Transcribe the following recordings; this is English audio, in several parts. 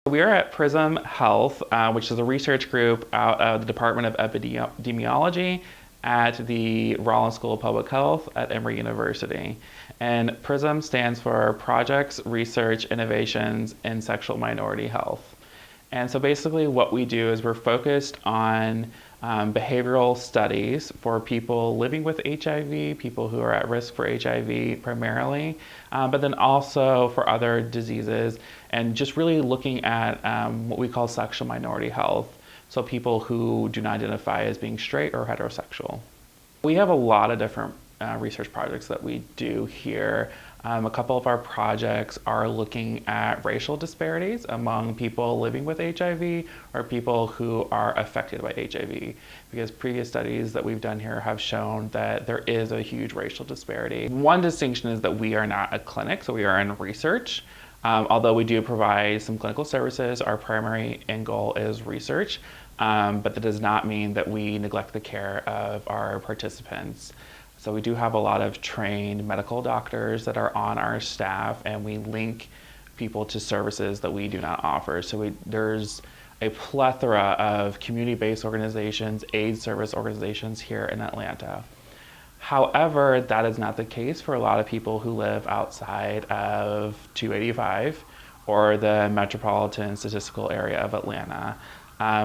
We are at Prism Health, which is a research group out of the Department of Epidemiology at the Rollins School of Public Health at Emory University. And PRISM stands for Projects, Research, Innovations in Sexual Minority Health. And so basically what we do is we're focused on behavioral studies for people living with HIV, people who are at risk for HIV primarily, but then also for other diseases, and just really looking at what we call sexual minority health. So people who do not identify as being straight or heterosexual. We have a lot of different research projects that we do here. A couple of our projects are looking at racial disparities among people living with HIV or people who are affected by HIV, because previous studies that we've done here have shown that there is a huge racial disparity. One distinction is that we are not a clinic, so we are in research. Although we do provide some clinical services, our primary end goal is research, but that does not mean that we neglect the care of our participants. So we do have a lot of trained medical doctors that are on our staff, and we link people to services that we do not offer. So there's a plethora of community-based organizations, AIDS service organizations here in Atlanta. However, that is not the case for a lot of people who live outside of 285 or the metropolitan statistical area of Atlanta.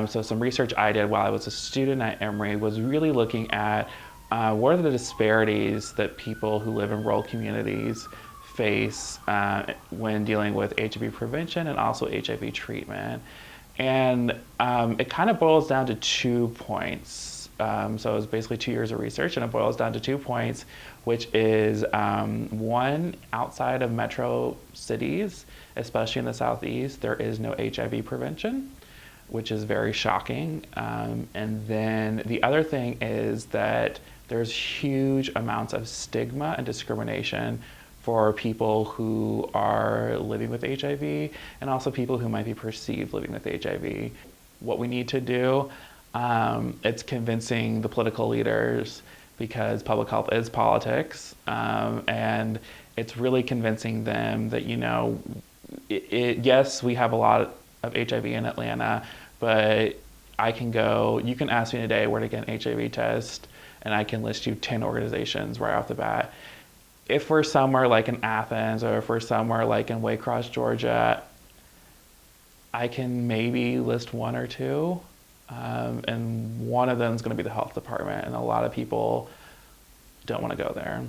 So some research I did while I was a student at Emory was really looking at what are the disparities that people who live in rural communities face when dealing with HIV prevention and also HIV treatment. And it kind of boils down to 2 points. So it's basically 2 years of research, and it boils down to 2 points, which is one, outside of metro cities, especially in the Southeast, there is no HIV prevention, which is very shocking. And then the other thing is that there's huge amounts of stigma and discrimination for people who are living with HIV and also people who might be perceived living with HIV. What we need to do, it's convincing the political leaders, because public health is politics, and it's really convincing them that, you know, yes, we have a lot of HIV in Atlanta, but you can ask me today where to get an HIV test, and I can list you 10 organizations right off the bat. If we're somewhere like in Athens, or if we're somewhere like in Waycross, Georgia, I can maybe list 1 or 2, and one of them is going to be the health department, and a lot of people don't want to go there.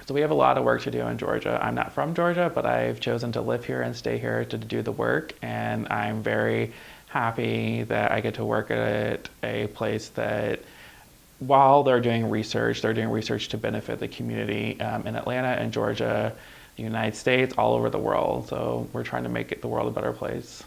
So we have a lot of work to do in Georgia. I'm not from Georgia, but I've chosen to live here and stay here to do the work, and I'm very happy that I get to work at a place that, while they're doing research to benefit the community in Atlanta and Georgia, the United States, all over the world. So we're trying to make the world a better place.